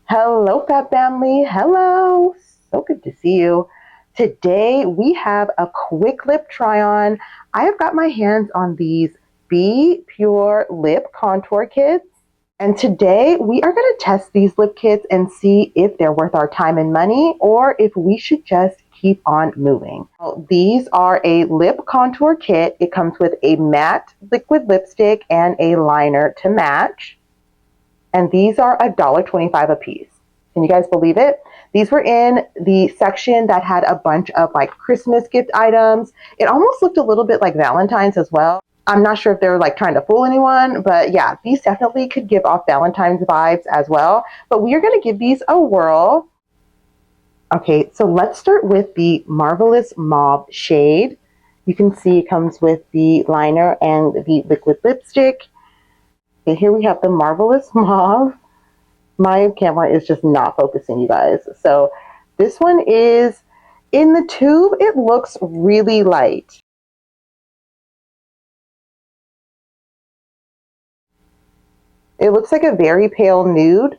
Hello, Fab Family. Hello. So good to see you. Today we have a quick lip try on. I have got my hands on these Be Pure lip contour kits. And today we are going to test these lip kits and see if they're worth our time and money or if we should just keep on moving. These are a lip contour kit. It comes with a matte liquid lipstick and a liner to match. And these are $1.25 a piece. Can you guys believe it? These were in the section that had a bunch of like Christmas gift items. It almost looked a little bit like Valentine's as well. I'm not sure if they're like trying to fool anyone, but yeah, these definitely could give off Valentine's vibes as well. But we are going to give these a whirl. Okay, so let's start with the Marvelous Mauve shade. You can see it comes with the liner and the liquid lipstick. Okay, here we have the Marvelous Mauve. My camera is just not focusing, you guys. So this one is in the tube. It looks really light. It looks like a very pale nude.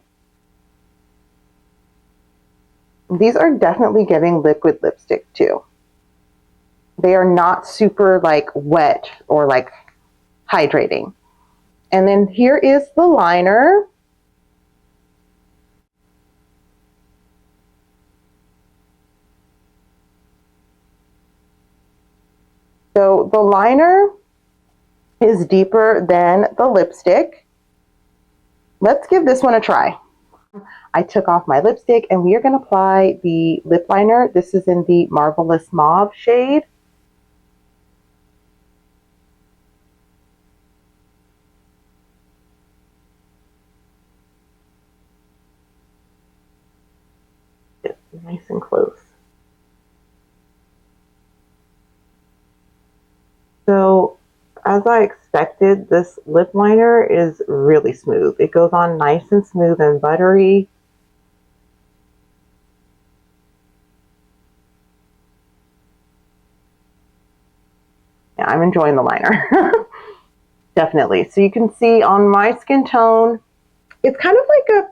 These are definitely giving liquid lipstick too. They are not super like wet or like hydrating. And then here is the liner. So the liner is deeper than the lipstick. Let's give this one a try. I took off my lipstick and we are going to apply the lip liner. This is in the Marvelous Mauve shade. It's nice and close. So as I expected, this lip liner is really smooth. It goes on nice and smooth and buttery. Yeah, I'm enjoying the liner. Definitely. So you can see on my skin tone, it's kind of like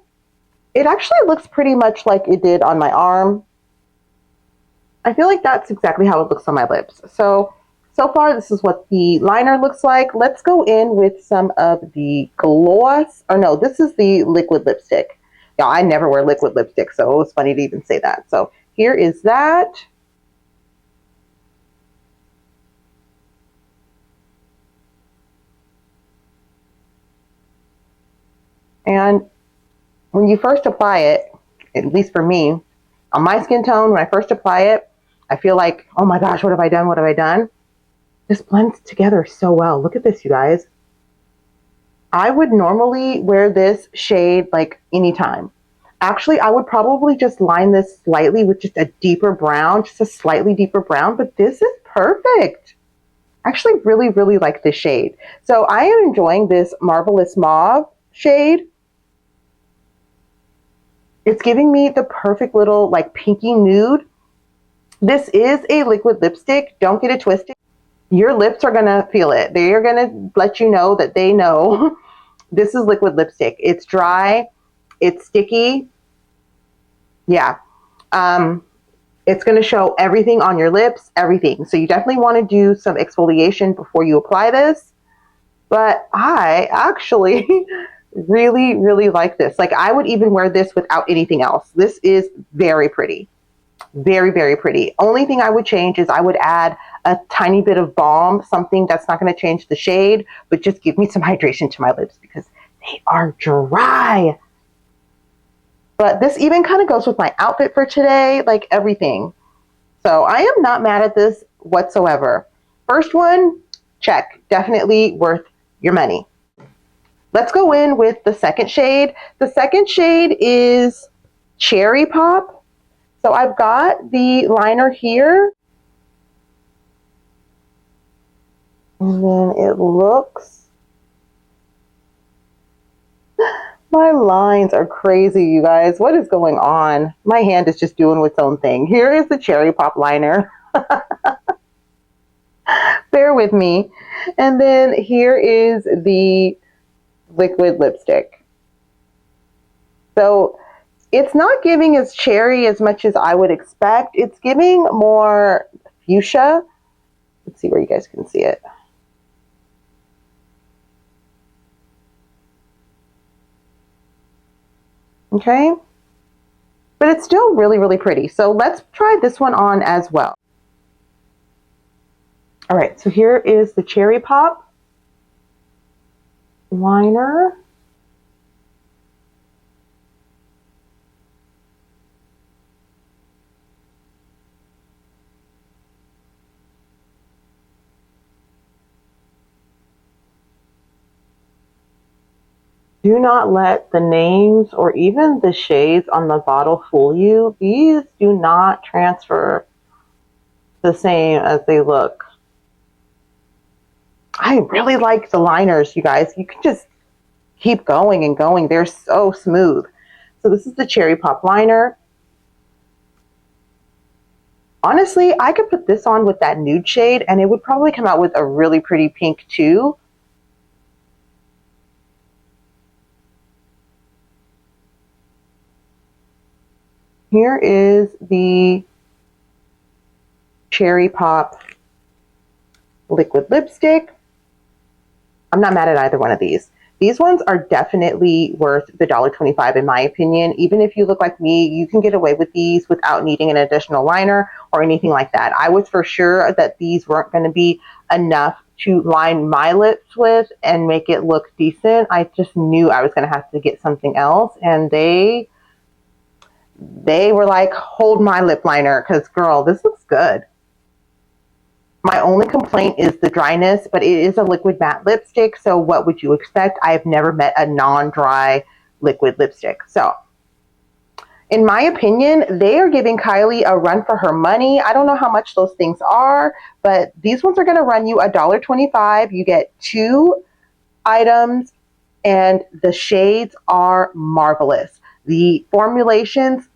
it actually looks pretty much like it did on my arm. I feel like that's exactly how it looks on my lips. So far this is what the liner looks like. Let's go in with some of the gloss. Or no, this is the liquid lipstick. Yeah, I never wear liquid lipstick, so it was funny to even say that. So here is that. And when you first apply it, at least for me, on my skin tone, when I first apply it, I feel like, oh my gosh, what have I done? What have I done? This blends together so well. Look at this, you guys. I would normally wear this shade like anytime. Actually, I would probably just line this slightly with just a deeper brown, just a slightly deeper brown, but this is perfect. I actually really, really like this shade. So I am enjoying this Marvelous Mauve shade. It's giving me the perfect little like pinky nude. This is a liquid lipstick. Don't get it twisted. Your lips are going to feel it. They are going to let you know that they know this is liquid lipstick. It's dry. It's sticky. Yeah. It's going to show everything on your lips, everything. So you definitely want to do some exfoliation before you apply this. But I actually really, really like this. Like I would even wear this without anything else. This is very pretty. Very, very pretty. Only thing I would change is I would add a tiny bit of balm, something that's not going to change the shade, but just give me some hydration to my lips because they are dry. But this even kind of goes with my outfit for today, like everything. So I am not mad at this whatsoever. First one, check. Definitely worth your money. Let's go in with the second shade. The second shade is Cherry Pop. So I've got the liner here. And then it looks, my lines are crazy, you guys. What is going on? My hand is just doing its own thing. Here is the Cherry Pop liner. Bear with me. And then here is the liquid lipstick. So It's not giving as cherry as much as I would expect. It's giving more fuchsia. Let's see where you guys can see it. Okay. But it's still really, really pretty. So let's try this one on as well. All right, so here is the Cherry Pop liner. Do not let the names or even the shades on the bottle fool you. These do not transfer the same as they look. I really like the liners, you guys. You can just keep going and going. They're so smooth. So this is the Cherry Pop liner. Honestly, I could put this on with that nude shade and it would probably come out with a really pretty pink too. Here is the Cherry Pop liquid lipstick. I'm not mad at either one of these. These ones are definitely worth the $1.25 in my opinion. Even if you look like me, you can get away with these without needing an additional liner or anything like that. I was for sure that these weren't going to be enough to line my lips with and make it look decent. I just knew I was going to have to get something else, and they were like, hold my lip liner, because girl, this looks good. My only complaint is the dryness, but it is a liquid matte lipstick, so what would you expect? I have never met a non-dry liquid lipstick. So in my opinion, they are giving Kylie a run for her money. I don't know how much those things are, but these ones are going to run you $1.25. You get 2 items, and the shades are marvelous. The formulations,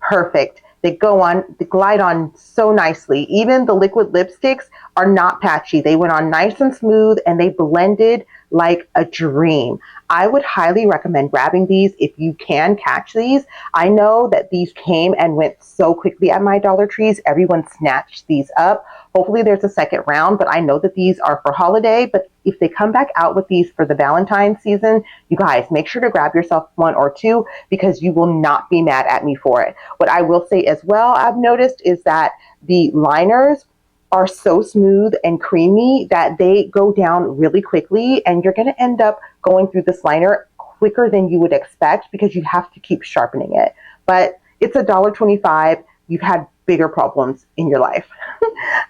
perfect. They glide on so nicely. Even the liquid lipsticks are not patchy. They went on nice and smooth and they blended like a dream. I would highly recommend grabbing these if you can catch these. I know that these came and went so quickly at my Dollar Trees. Everyone snatched these up. Hopefully there's a second round, but I know that these are for holiday. But if they come back out with these for the Valentine's season, you guys make sure to grab yourself 1 or 2 because you will not be mad at me for it. What I will say as well, I've noticed is that the liners are so smooth and creamy that they go down really quickly, and you're going to end up going through this liner quicker than you would expect because you have to keep sharpening it. But it's $1.25. You've had bigger problems in your life.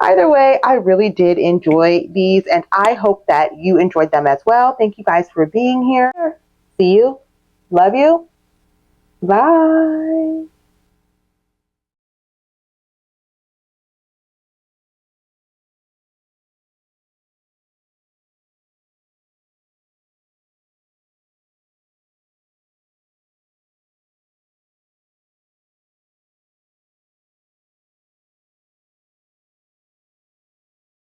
Either way, I really did enjoy these, and I hope that you enjoyed them as well. Thank you guys for being here. See you. Love you. Bye.